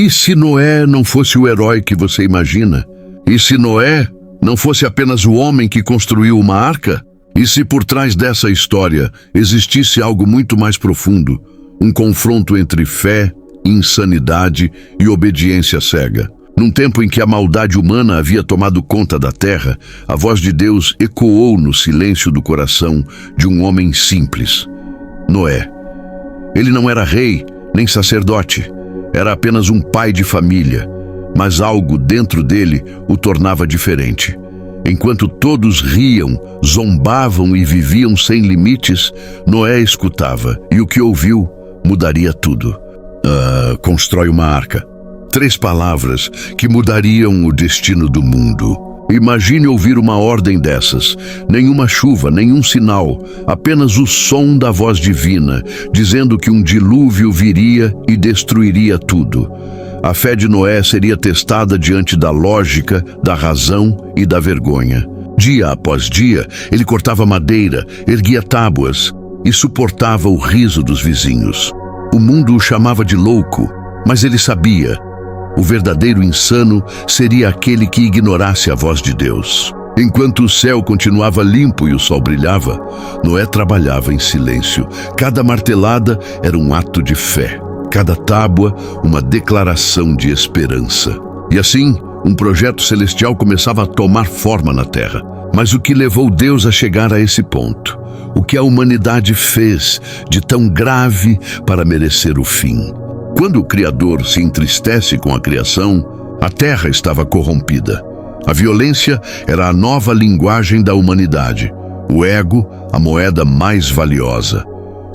E se Noé não fosse o herói que você imagina? E se Noé não fosse apenas o homem que construiu uma arca? E se por trás dessa história existisse algo muito mais profundo, um confronto entre fé, insanidade e obediência cega? Num tempo em que a maldade humana havia tomado conta da terra, a voz de Deus ecoou no silêncio do coração de um homem simples, Noé. Ele não era rei, nem sacerdote, era apenas um pai de família, mas algo dentro dele o tornava diferente. Enquanto todos riam, zombavam e viviam sem limites, Noé escutava, e o que ouviu mudaria tudo. Constrói uma arca. 3 palavras que mudariam o destino do mundo. Imagine ouvir uma ordem dessas. Nenhuma chuva, nenhum sinal, apenas o som da voz divina, dizendo que um dilúvio viria e destruiria tudo. A fé de Noé seria testada diante da lógica, da razão e da vergonha. Dia após dia, ele cortava madeira, erguia tábuas e suportava o riso dos vizinhos. O mundo o chamava de louco, mas ele sabia. O verdadeiro insano seria aquele que ignorasse a voz de Deus. Enquanto o céu continuava limpo e o sol brilhava, Noé trabalhava em silêncio. Cada martelada era um ato de fé. Cada tábua, uma declaração de esperança. E assim, um projeto celestial começava a tomar forma na terra. Mas o que levou Deus a chegar a esse ponto? O que a humanidade fez de tão grave para merecer o fim? Quando o Criador se entristece com a criação, a terra estava corrompida. A violência era a nova linguagem da humanidade. O ego, a moeda mais valiosa.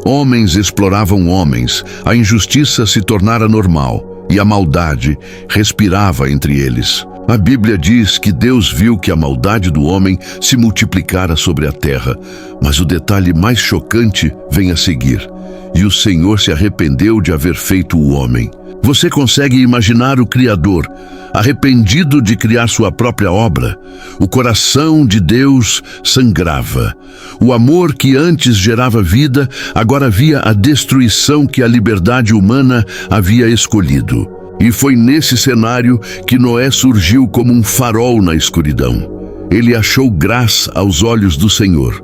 Homens exploravam homens, a injustiça se tornara normal e a maldade respirava entre eles. A Bíblia diz que Deus viu que a maldade do homem se multiplicara sobre a terra, mas o detalhe mais chocante vem a seguir. E o Senhor se arrependeu de haver feito o homem. Você consegue imaginar o Criador, arrependido de criar sua própria obra? O coração de Deus sangrava. O amor que antes gerava vida, agora via a destruição que a liberdade humana havia escolhido. E foi nesse cenário que Noé surgiu como um farol na escuridão. Ele achou graça aos olhos do Senhor.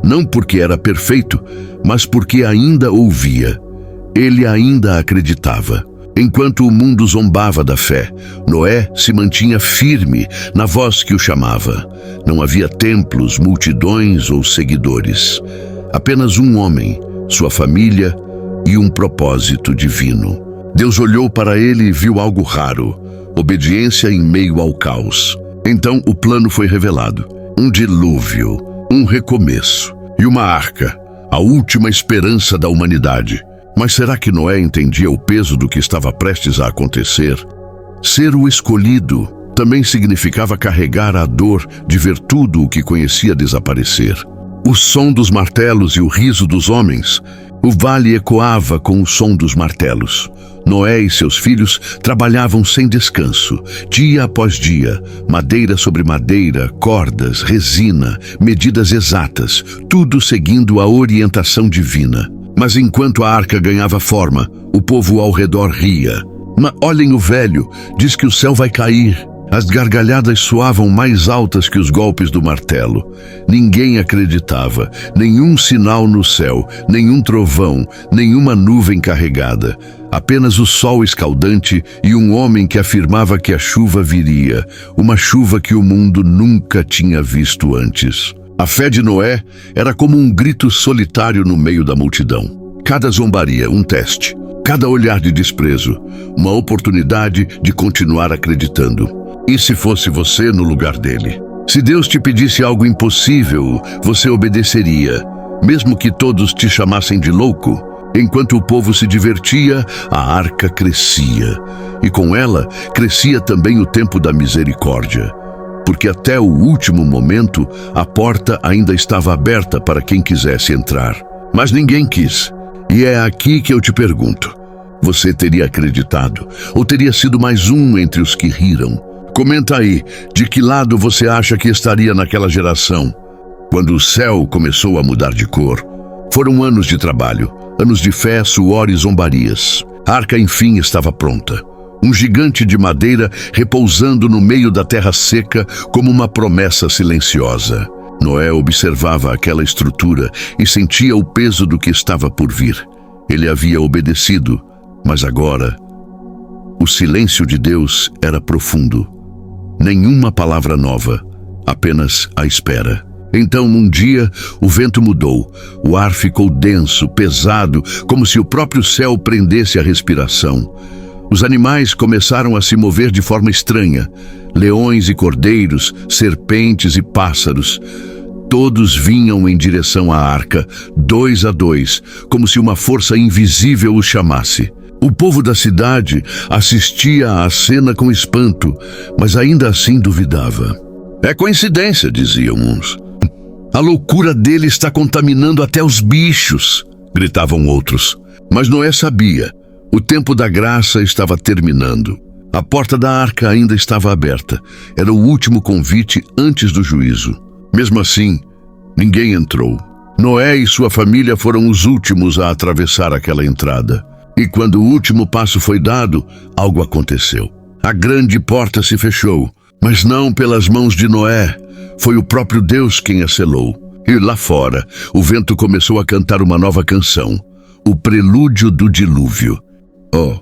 Não porque era perfeito, mas porque ainda ouvia. Ele ainda acreditava. Enquanto o mundo zombava da fé, Noé se mantinha firme na voz que o chamava. Não havia templos, multidões ou seguidores. Apenas um homem, sua família e um propósito divino. Deus olhou para ele e viu algo raro: obediência em meio ao caos. Então o plano foi revelado: um dilúvio, um recomeço e uma arca, a última esperança da humanidade. Mas será que Noé entendia o peso do que estava prestes a acontecer? Ser o escolhido também significava carregar a dor de ver tudo o que conhecia desaparecer. O som dos martelos e o riso dos homens. O vale ecoava com o som dos martelos. Noé e seus filhos trabalhavam sem descanso, dia após dia, madeira sobre madeira, cordas, resina, medidas exatas, tudo seguindo a orientação divina. Mas enquanto a arca ganhava forma, o povo ao redor ria. Mas olhem o velho, diz que o céu vai cair. As gargalhadas soavam mais altas que os golpes do martelo. Ninguém acreditava, nenhum sinal no céu, nenhum trovão, nenhuma nuvem carregada. Apenas o sol escaldante e um homem que afirmava que a chuva viria, uma chuva que o mundo nunca tinha visto antes. A fé de Noé era como um grito solitário no meio da multidão. Cada zombaria, um teste. Cada olhar de desprezo, uma oportunidade de continuar acreditando. E se fosse você no lugar dele? Se Deus te pedisse algo impossível, você obedeceria, mesmo que todos te chamassem de louco? Enquanto o povo se divertia, a arca crescia. E com ela, crescia também o tempo da misericórdia. Porque até o último momento, a porta ainda estava aberta para quem quisesse entrar. Mas ninguém quis. E é aqui que eu te pergunto: você teria acreditado? Ou teria sido mais um entre os que riram? Comenta aí, de que lado você acha que estaria naquela geração? Quando o céu começou a mudar de cor, foram anos de trabalho, anos de fé, suor e zombarias. A arca enfim estava pronta. Um gigante de madeira repousando no meio da terra seca como uma promessa silenciosa. Noé observava aquela estrutura e sentia o peso do que estava por vir. Ele havia obedecido, mas agora o silêncio de Deus era profundo. Nenhuma palavra nova, apenas a espera. Então, um dia, o vento mudou. O ar ficou denso, pesado, como se o próprio céu prendesse a respiração. Os animais começaram a se mover de forma estranha. Leões e cordeiros, serpentes e pássaros. Todos vinham em direção à arca, 2 a 2, como se uma força invisível os chamasse. O povo da cidade assistia à cena com espanto, mas ainda assim duvidava. É coincidência, diziam uns. A loucura dele está contaminando até os bichos, gritavam outros. Mas Noé sabia. O tempo da graça estava terminando. A porta da arca ainda estava aberta. Era o último convite antes do juízo. Mesmo assim, ninguém entrou. Noé e sua família foram os últimos a atravessar aquela entrada. E quando o último passo foi dado, algo aconteceu. A grande porta se fechou, mas não pelas mãos de Noé. Foi o próprio Deus quem a selou. E lá fora, o vento começou a cantar uma nova canção, o prelúdio do dilúvio. Oh,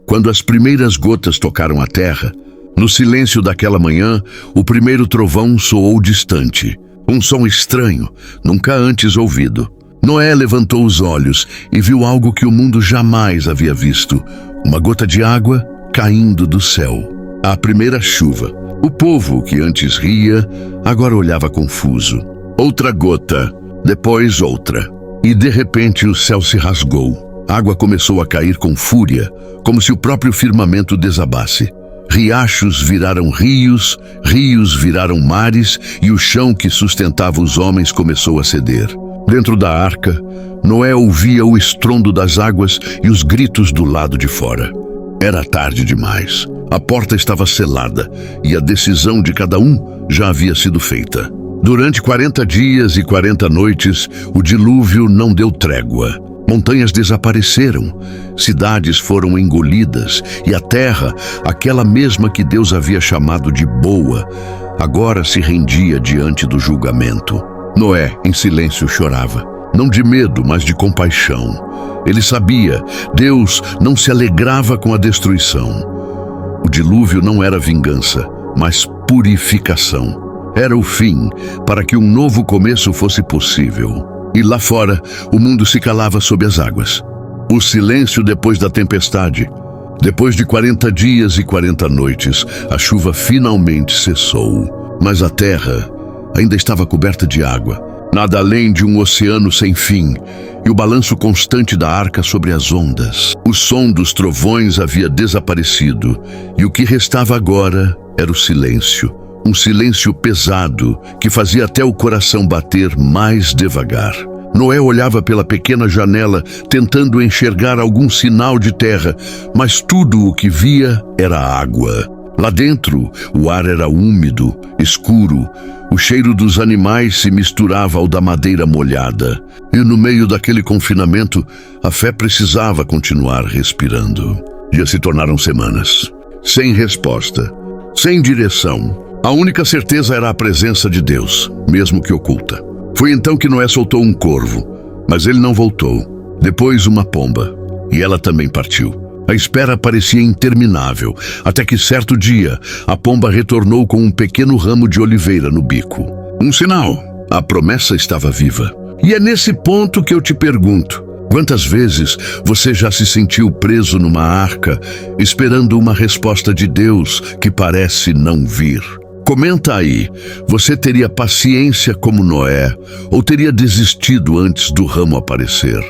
quando as primeiras gotas tocaram a terra, no silêncio daquela manhã, o primeiro trovão soou distante. Um som estranho, nunca antes ouvido. Noé levantou os olhos e viu algo que o mundo jamais havia visto. Uma gota de água caindo do céu. A primeira chuva. O povo, que antes ria, agora olhava confuso. Outra gota, depois outra. E de repente o céu se rasgou. A água começou a cair com fúria, como se o próprio firmamento desabasse. Riachos viraram rios, rios viraram mares, e o chão que sustentava os homens começou a ceder. Dentro da arca, Noé ouvia o estrondo das águas e os gritos do lado de fora. Era tarde demais. A porta estava selada e a decisão de cada um já havia sido feita. Durante 40 dias e 40 noites, o dilúvio não deu trégua. Montanhas desapareceram, cidades foram engolidas e a terra, aquela mesma que Deus havia chamado de boa, agora se rendia diante do julgamento. Noé, em silêncio, chorava. Não de medo, mas de compaixão. Ele sabia, Deus não se alegrava com a destruição. O dilúvio não era vingança, mas purificação. Era o fim, para que um novo começo fosse possível. E lá fora, o mundo se calava sob as águas. O silêncio depois da tempestade. Depois de 40 dias e 40 noites, a chuva finalmente cessou. Mas a terra ainda estava coberta de água. Nada além de um oceano sem fim, e o balanço constante da arca sobre as ondas. O som dos trovões havia desaparecido, e o que restava agora era o silêncio. Um silêncio pesado que fazia até o coração bater mais devagar. Noé olhava pela pequena janela, tentando enxergar algum sinal de terra, mas tudo o que via era água. Lá dentro, o ar era úmido, escuro. O cheiro dos animais se misturava ao da madeira molhada. E no meio daquele confinamento, a fé precisava continuar respirando. Já se tornaram semanas. Sem resposta, sem direção. A única certeza era a presença de Deus, mesmo que oculta. Foi então que Noé soltou um corvo, mas ele não voltou. Depois uma pomba, e ela também partiu. A espera parecia interminável, até que certo dia, a pomba retornou com um pequeno ramo de oliveira no bico. Um sinal, a promessa estava viva. E é nesse ponto que eu te pergunto, quantas vezes você já se sentiu preso numa arca, esperando uma resposta de Deus que parece não vir? Comenta aí, você teria paciência como Noé ou teria desistido antes do ramo aparecer?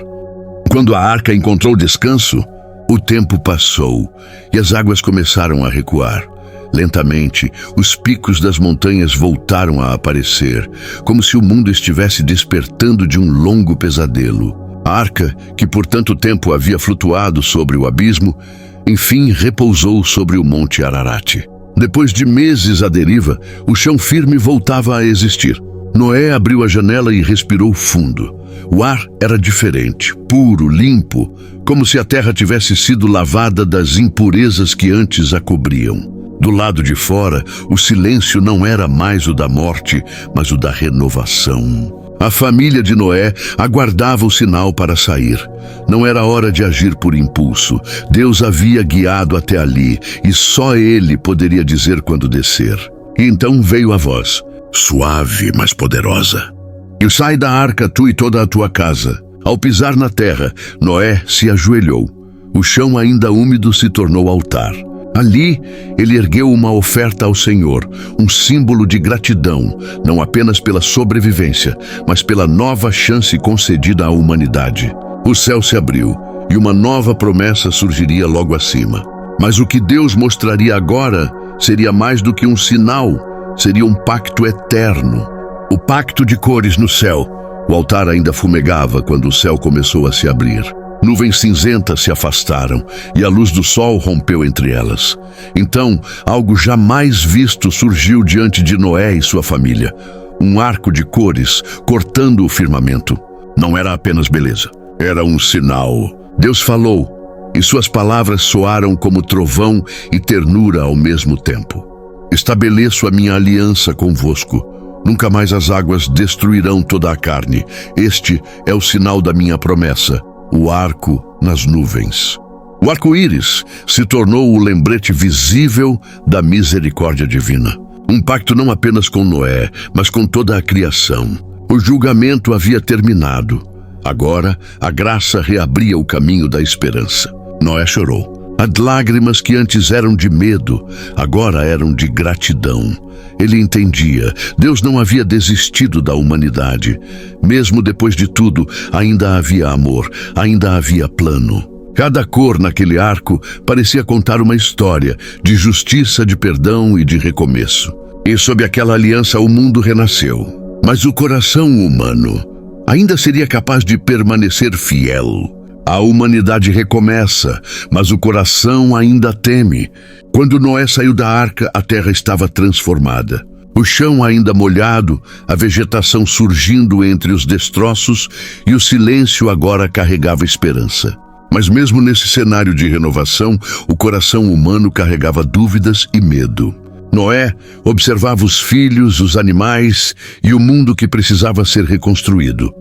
Quando a arca encontrou descanso, o tempo passou e as águas começaram a recuar. Lentamente, os picos das montanhas voltaram a aparecer, como se o mundo estivesse despertando de um longo pesadelo. A arca, que por tanto tempo havia flutuado sobre o abismo, enfim repousou sobre o Monte Ararat. Depois de meses à deriva, o chão firme voltava a existir. Noé abriu a janela e respirou fundo. O ar era diferente, puro, limpo, como se a terra tivesse sido lavada das impurezas que antes a cobriam. Do lado de fora, o silêncio não era mais o da morte, mas o da renovação. A família de Noé aguardava o sinal para sair. Não era hora de agir por impulso. Deus havia guiado até ali, e só Ele poderia dizer quando descer. E então veio a voz, suave, mas poderosa. E sai da arca, tu e toda a tua casa. Ao pisar na terra, Noé se ajoelhou. O chão ainda úmido se tornou altar. Ali, ele ergueu uma oferta ao Senhor, um símbolo de gratidão, não apenas pela sobrevivência, mas pela nova chance concedida à humanidade. O céu se abriu, e uma nova promessa surgiria logo acima. Mas o que Deus mostraria agora seria mais do que um sinal, seria um pacto eterno. O pacto de cores no céu. O altar ainda fumegava quando o céu começou a se abrir. Nuvens cinzentas se afastaram e a luz do sol rompeu entre elas. Então, algo jamais visto surgiu diante de Noé e sua família. Um arco de cores cortando o firmamento. Não era apenas beleza, era um sinal. Deus falou, e suas palavras soaram como trovão e ternura ao mesmo tempo. Estabeleço a minha aliança convosco. Nunca mais as águas destruirão toda a carne. Este é o sinal da minha promessa. O arco nas nuvens. O arco-íris se tornou o lembrete visível da misericórdia divina. Um pacto não apenas com Noé, mas com toda a criação. O julgamento havia terminado. Agora, a graça reabria o caminho da esperança. Noé chorou. As lágrimas que antes eram de medo, agora eram de gratidão. Ele entendia, Deus não havia desistido da humanidade. Mesmo depois de tudo, ainda havia amor, ainda havia plano. Cada cor naquele arco parecia contar uma história de justiça, de perdão e de recomeço. E sob aquela aliança o mundo renasceu. Mas o coração humano ainda seria capaz de permanecer fiel. A humanidade recomeça, mas o coração ainda teme. Quando Noé saiu da arca, a terra estava transformada. O chão ainda molhado, a vegetação surgindo entre os destroços e o silêncio agora carregava esperança. Mas mesmo nesse cenário de renovação, o coração humano carregava dúvidas e medo. Noé observava os filhos, os animais e o mundo que precisava ser reconstruído.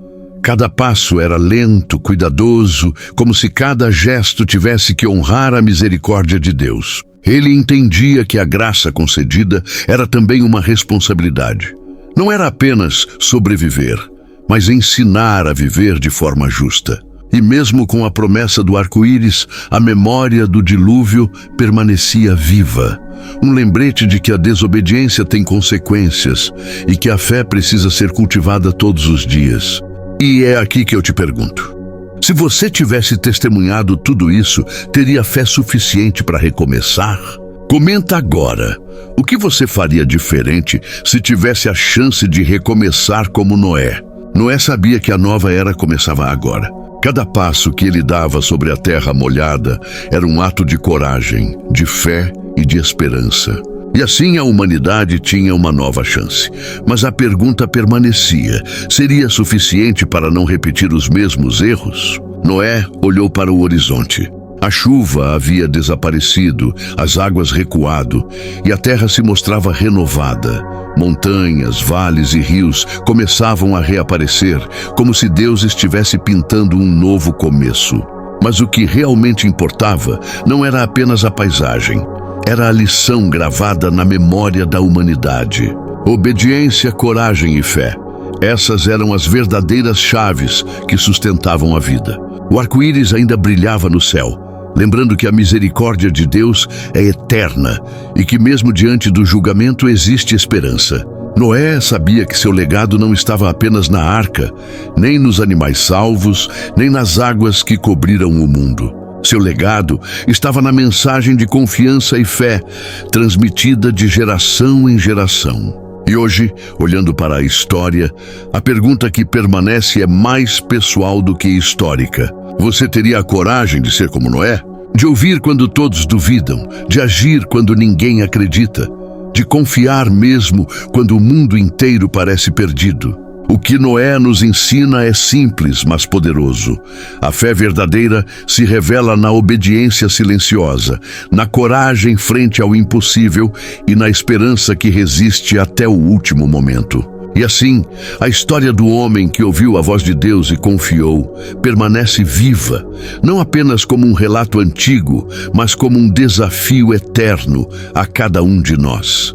Cada passo era lento, cuidadoso, como se cada gesto tivesse que honrar a misericórdia de Deus. Ele entendia que a graça concedida era também uma responsabilidade. Não era apenas sobreviver, mas ensinar a viver de forma justa. E mesmo com a promessa do arco-íris, a memória do dilúvio permanecia viva. Um lembrete de que a desobediência tem consequências e que a fé precisa ser cultivada todos os dias. E é aqui que eu te pergunto. Se você tivesse testemunhado tudo isso, teria fé suficiente para recomeçar? Comenta agora. O que você faria diferente se tivesse a chance de recomeçar como Noé? Noé sabia que a nova era começava agora. Cada passo que ele dava sobre a terra molhada era um ato de coragem, de fé e de esperança. E assim a humanidade tinha uma nova chance. Mas a pergunta permanecia: seria suficiente para não repetir os mesmos erros? Noé olhou para o horizonte. A chuva havia desaparecido, as águas recuado, e a terra se mostrava renovada. Montanhas, vales e rios começavam a reaparecer, como se Deus estivesse pintando um novo começo. Mas o que realmente importava não era apenas a paisagem. Era a lição gravada na memória da humanidade. Obediência, coragem e fé. Essas eram as verdadeiras chaves que sustentavam a vida. O arco-íris ainda brilhava no céu, lembrando que a misericórdia de Deus é eterna e que mesmo diante do julgamento existe esperança. Noé sabia que seu legado não estava apenas na arca, nem nos animais salvos, nem nas águas que cobriram o mundo. Seu legado estava na mensagem de confiança e fé, transmitida de geração em geração. E hoje, olhando para a história, a pergunta que permanece é mais pessoal do que histórica. Você teria a coragem de ser como Noé? De ouvir quando todos duvidam, de agir quando ninguém acredita, de confiar mesmo quando o mundo inteiro parece perdido? O que Noé nos ensina é simples, mas poderoso. A fé verdadeira se revela na obediência silenciosa, na coragem frente ao impossível e na esperança que resiste até o último momento. E assim, a história do homem que ouviu a voz de Deus e confiou permanece viva, não apenas como um relato antigo, mas como um desafio eterno a cada um de nós.